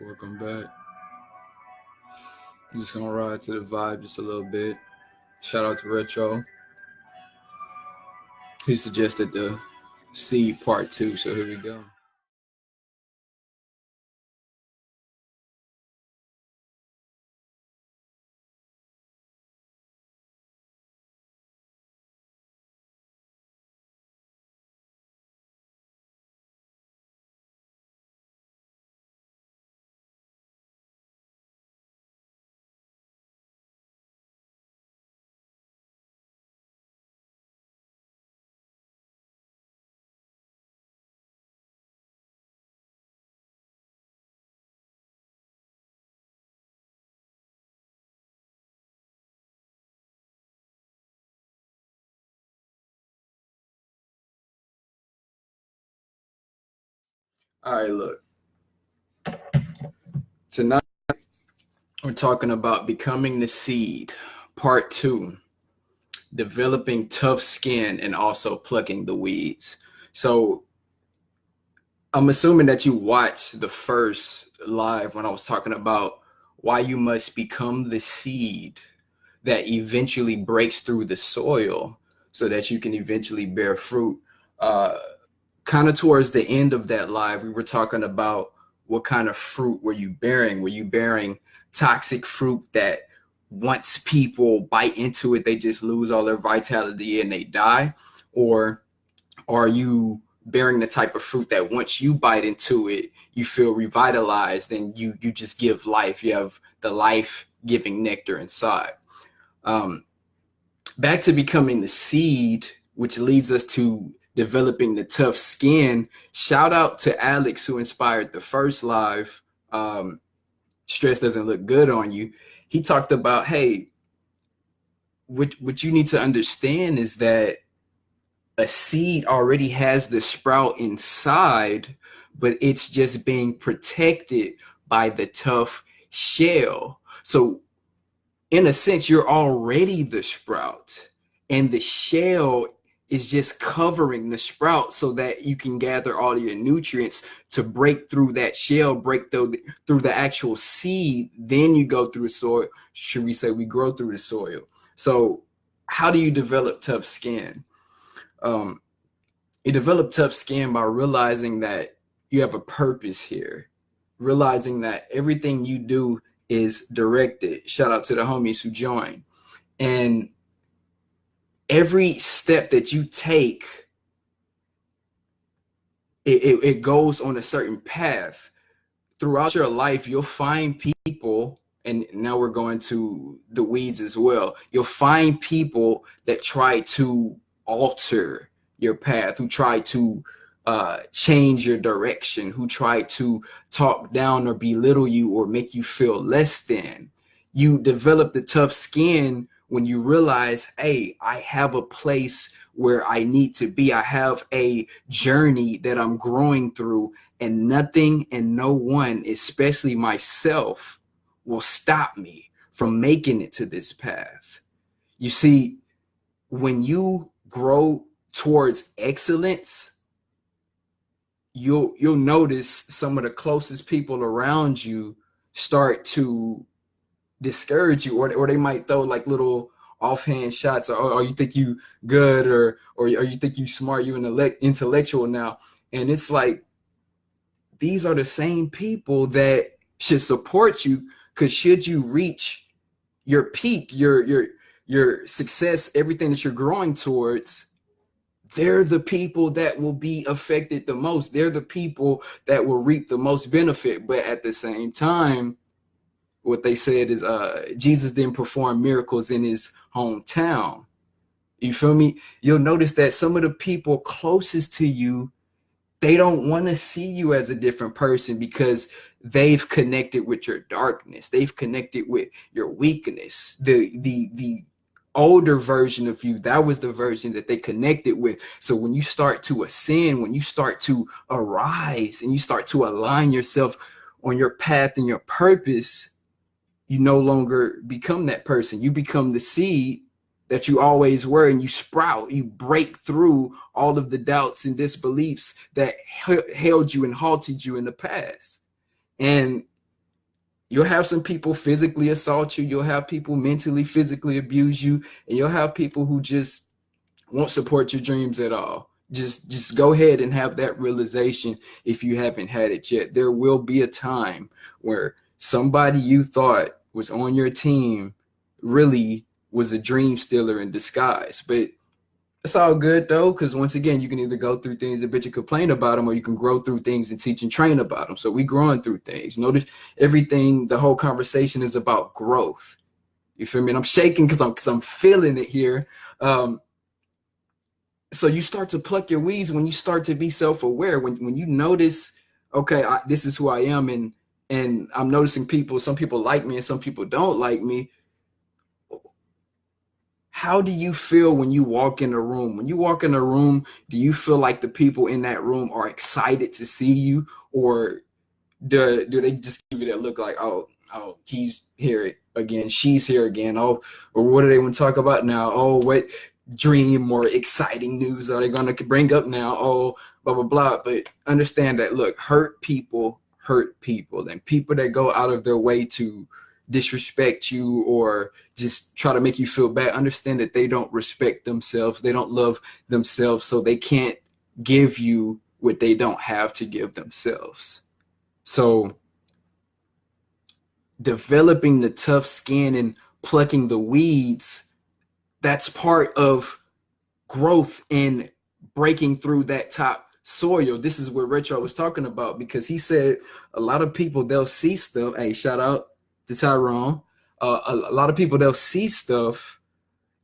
Welcome back. I'm just gonna ride to the vibe just a little bit. Shout out to Retro. He suggested the seed part two, so here we go. All right, look. Tonight we're talking about becoming the seed, part two, developing tough skin and also plucking the weeds. So I'm assuming that you watched the first live when I was talking about why you must become the seed that eventually breaks through the soil so that you can eventually bear fruit. Uh, Kind of towards the end of that live, we were talking about what kind of fruit were you bearing? Were you bearing toxic fruit that once people bite into it, they just lose all their vitality and they die? Or are you bearing the type of fruit that once you bite into it, you feel revitalized and you just give life? You have the life giving nectar inside. Um, Back to becoming the seed, which leads us to developing the tough skin. Shout out to Alex who inspired the first live. Stress doesn't look good on you. He talked about, hey, what you need to understand is that a seed already has the sprout inside, but it's just being protected by the tough shell. So in a sense, you're already the sprout, and the shell is just covering the sprout so that you can gather all your nutrients to break through that shell, break through the actual seed. Then you go through the soil. Should we say we grow through the soil? So, how do you develop tough skin? Um, you develop tough skin by realizing that you have a purpose here, realizing that everything you do is directed. Shout out to the homies who joined. And every step that you take, it goes on a certain path. Throughout your life, you'll find people, and now we're going to the weeds as well. You'll find people that try to alter your path, who try to change your direction, who try to talk down or belittle you or make you feel less than. You develop the tough skin when you realize, hey, I have a place where I need to be. I have a journey that I'm growing through, and nothing and no one, especially myself, will stop me from making it to this path. You see, when you grow towards excellence, you'll notice some of the closest people around you start to discourage you, or they might throw like little offhand shots, or you think you good, or you think you smart, you intellectual now. And it's like, these are the same people that should support you, because should you reach your peak, your success, everything that you're growing towards, they're the people that will be affected the most. They're the people that will reap the most benefit. But at the same time, what they said is Jesus didn't perform miracles in his hometown. You feel me? You'll notice that some of the people closest to you, they don't want to see you as a different person because they've connected with your darkness. They've connected with your weakness. The older version of you, that was the version that they connected with. So when you start to ascend, when you start to arise and you start to align yourself on your path and your purpose, you no longer become that person. You become the seed that you always were, and you sprout. You break through all of the doubts and disbeliefs that held you and halted you in the past. And You'll have some people physically assault you. You'll have people mentally, physically abuse you. And you'll have people who just won't support your dreams at all. Just go ahead and have that realization if you haven't had it yet. There will be a time where somebody you thought was on your team really was a dream stealer in disguise. But it's all good though, because once again, you can either go through things and bitch and complain about them, or you can grow through things and teach and train about them. So we growing through things. Notice everything, the whole conversation is about growth. You feel me? And I'm shaking because I'm feeling it here. So you start to pluck your weeds when you start to be self-aware. When you notice, okay, this is who I am, and I'm noticing people. Some people like me, and some people don't like me. How do you feel when you walk in a room? When you walk in a room, do you feel like the people in that room are excited to see you, or do they just give you that look like, oh, he's here again, she's here again, oh, or what do they want to talk about now? Oh, what dream or exciting news are they going to bring up now? Oh, blah blah blah. But understand that, look, hurt people, and people that go out of their way to disrespect you or just try to make you feel bad, understand that they don't respect themselves, they don't love themselves, so they can't give you what they don't have to give themselves. So developing the tough skin and plucking the weeds, that's part of growth in breaking through that top soil. This is what Retro was talking about, because he said a lot of people, they'll see stuff. Hey, shout out to Tyrone. A lot of people, they'll see stuff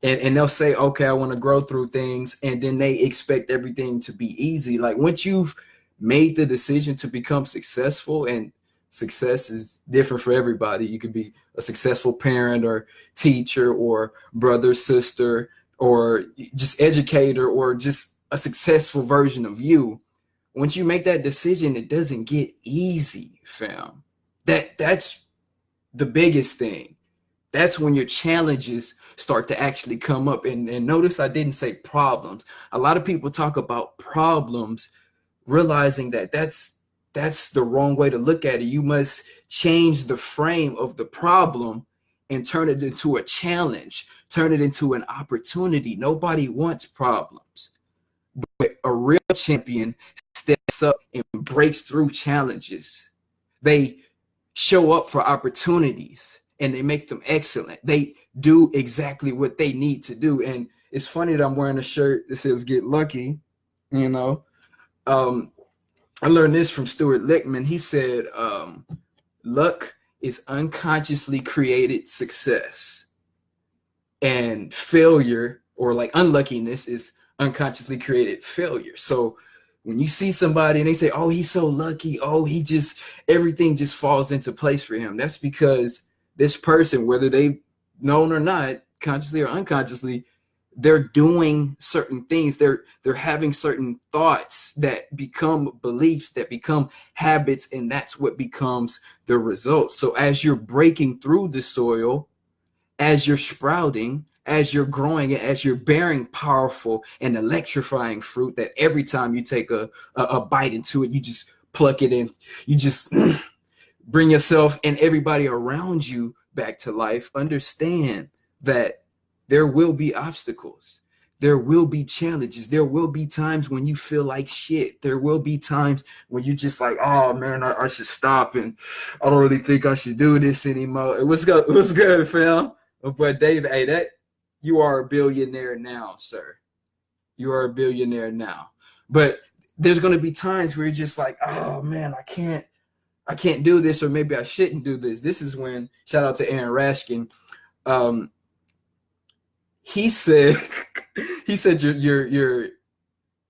and they'll say, okay, I want to grow through things. And then they expect everything to be easy. Like once you've made the decision to become successful, and success is different for everybody. You could be a successful parent or teacher or brother, sister, or just educator, or just a successful version of you. Once you make that decision, it doesn't get easy, fam. That's the biggest thing. That's when your challenges start to actually come up. And notice I didn't say problems. A lot of people talk about problems, realizing that that's the wrong way to look at it. You must change the frame of the problem and turn it into a challenge, turn it into an opportunity. Nobody wants problems, but a real champion steps up and breaks through challenges. They show up for opportunities and they make them excellent. They do exactly what they need to do. And it's funny that I'm wearing a shirt that says "Get Lucky." You know, I learned this from Stuart Lichtman. He said, luck is unconsciously created success, and failure, or like unluckiness, is unconsciously created failure. So when you see somebody and they say, oh, he's so lucky, oh, everything just falls into place for him, that's because this person, whether they've known or not, consciously or unconsciously, they're doing certain things. They're having certain thoughts that become beliefs, that become habits, and that's what becomes the result. So as you're breaking through the soil, as you're sprouting, as you're growing, as you're bearing powerful and electrifying fruit, that every time you take a bite into it, you just pluck it in, you just bring yourself and everybody around you back to life. Understand that there will be obstacles. There will be challenges. There will be times when you feel like shit. There will be times when you just like, oh man, I should stop, and I don't really think I should do this anymore. It was good. It was good, fam. But David, hey, you are a billionaire now, sir. You are a billionaire now. But there's going to be times where you're just like, oh man, I can't do this, or maybe I shouldn't do this. This is when, shout out to Aaron Rashkin. He said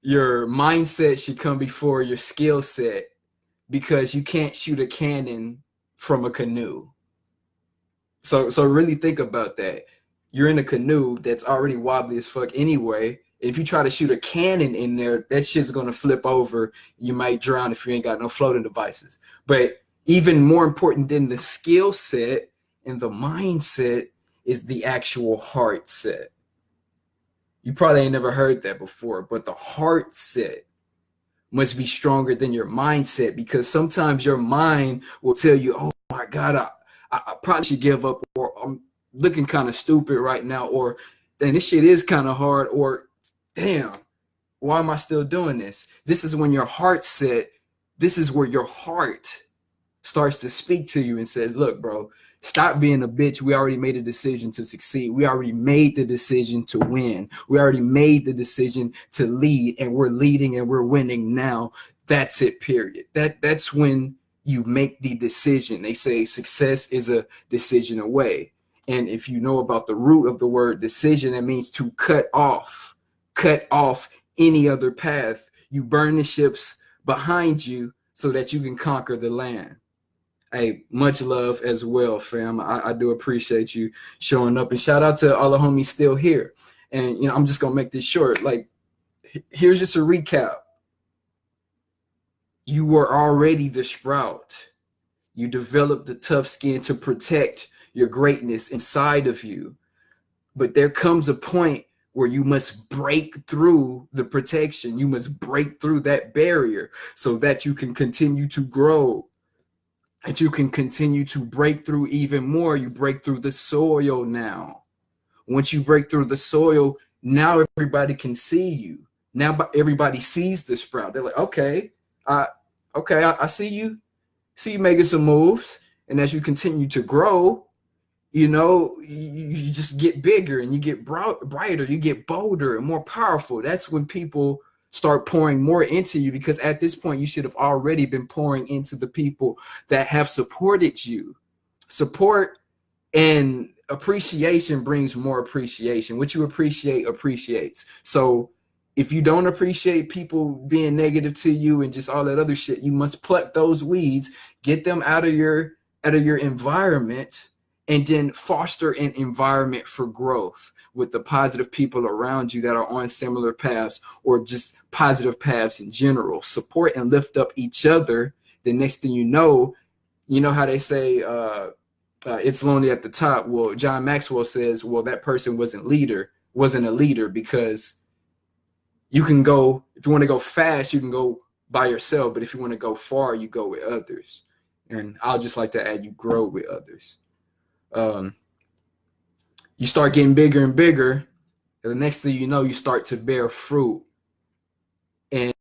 your mindset should come before your skill set, because you can't shoot a cannon from a canoe. So really think about that. You're in a canoe that's already wobbly as fuck anyway. If you try to shoot a cannon in there, that shit's gonna flip over. You might drown if you ain't got no floating devices. But even more important than the skill set and the mindset is the actual heart set. You probably ain't never heard that before, but the heart set must be stronger than your mindset, because sometimes your mind will tell you, oh my God, I probably should give up, or I'm looking kind of stupid right now, or then this shit is kind of hard, or damn, why am I still doing this? This is when your heart set, this is where your heart starts to speak to you and says, look, bro, stop being a bitch. We already made a decision to succeed. We already made the decision to win. We already made the decision to lead, and we're leading and we're winning now. That's it, period. That's when you make the decision. They say success is a decision away. And if you know about the root of the word decision, it means to cut off any other path. You burn the ships behind you so that you can conquer the land. Hey, much love as well, fam. I do appreciate you showing up, and shout out to all the homies still here. And I'm just gonna make this short. Like, here's just a recap. You were already the sprout. You developed the tough skin to protect your greatness inside of you. But there comes a point where you must break through the protection. You must break through that barrier so that you can continue to grow, that you can continue to break through even more. You break through the soil now. Once you break through the soil, now everybody can see you. Now everybody sees the sprout. They're like, okay, I see you. See you making some moves. And as you continue to grow, you just get bigger and you get brighter, you get bolder and more powerful. That's when people start pouring more into you, because at this point you should have already been pouring into the people that have supported you. Support and appreciation brings more appreciation. What you appreciate appreciates. So if you don't appreciate people being negative to you and just all that other shit, you must pluck those weeds, get them out of your environment, and then foster an environment for growth with the positive people around you that are on similar paths, or just positive paths in general. Support and lift up each other. The next thing you know how they say it's lonely at the top. Well, John Maxwell says, well, that person wasn't a leader, because you can go, if you want to go fast, you can go by yourself. But if you want to go far, you go with others. And I'll just like to add, you grow with others. You start getting bigger and bigger. And the next thing you know, you start to bear fruit. And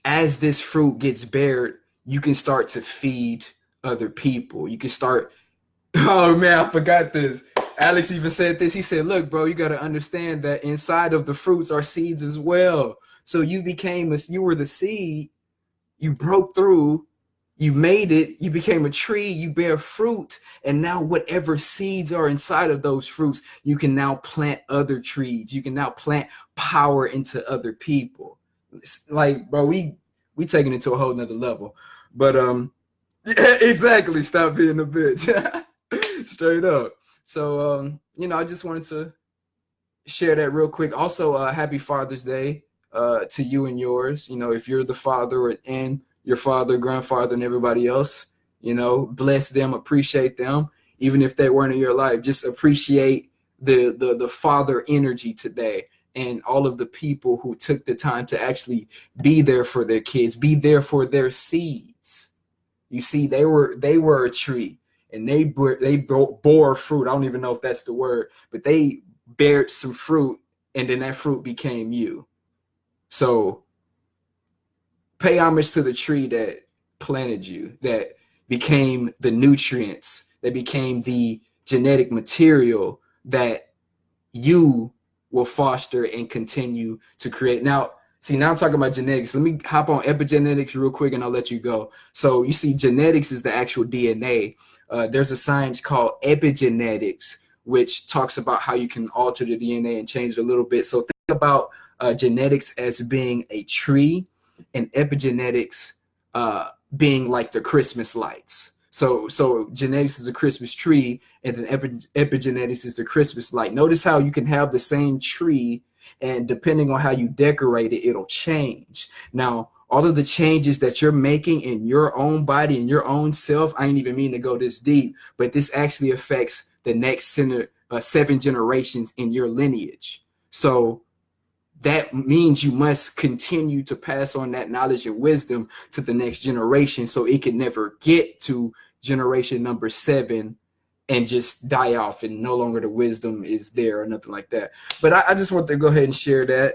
as this fruit gets bared, you can start to feed other people. You can start, oh man, I forgot this. Alex even said this. He said, look, bro, you got to understand that inside of the fruits are seeds as well. So you were the seed, you broke through, you made it, you became a tree, you bear fruit. And now whatever seeds are inside of those fruits, you can now plant other trees. You can now plant power into other people. It's like, bro, we taking it to a whole nother level. But yeah, exactly. Stop being a bitch. Straight up. So, I just wanted to share that real quick. Also, happy Father's Day to you and yours. If you're the father, and your father, grandfather, and everybody else, bless them, appreciate them. Even if they weren't in your life, just appreciate the father energy today, and all of the people who took the time to actually be there for their kids, be there for their seeds. You see, they were a tree. And they bore fruit. I don't even know if that's the word, but they bared some fruit, and then that fruit became you. So pay homage to the tree that planted you, that became the nutrients, that became the genetic material that you will foster and continue to create. Now I'm talking about genetics. Let me hop on epigenetics real quick and I'll let you go. So you see, genetics is the actual DNA. There's a science called epigenetics, which talks about how you can alter the DNA and change it a little bit. So think about genetics as being a tree, and epigenetics being like the Christmas lights. So genetics is a Christmas tree, and then epigenetics is the Christmas light. Notice how you can have the same tree, and depending on how you decorate it, it'll change. Now, all of the changes that you're making in your own body and your own self, I ain't even mean to go this deep, but this actually affects the next 7 generations in your lineage. So that means you must continue to pass on that knowledge and wisdom to the next generation, so it can never get to generation number 7 and just die off and no longer the wisdom is there or nothing like that. But I just want to go ahead and share that.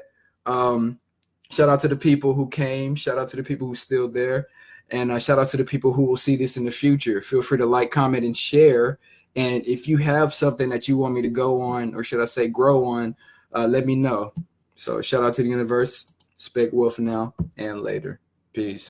Shout out to the people who came. Shout out to the people who's still there. And shout out to the people who will see this in the future. Feel free to like, comment, and share. And if you have something that you want me to go on, or should I say grow on, let me know. So shout out to the universe. Spec Wolf now and later. Peace.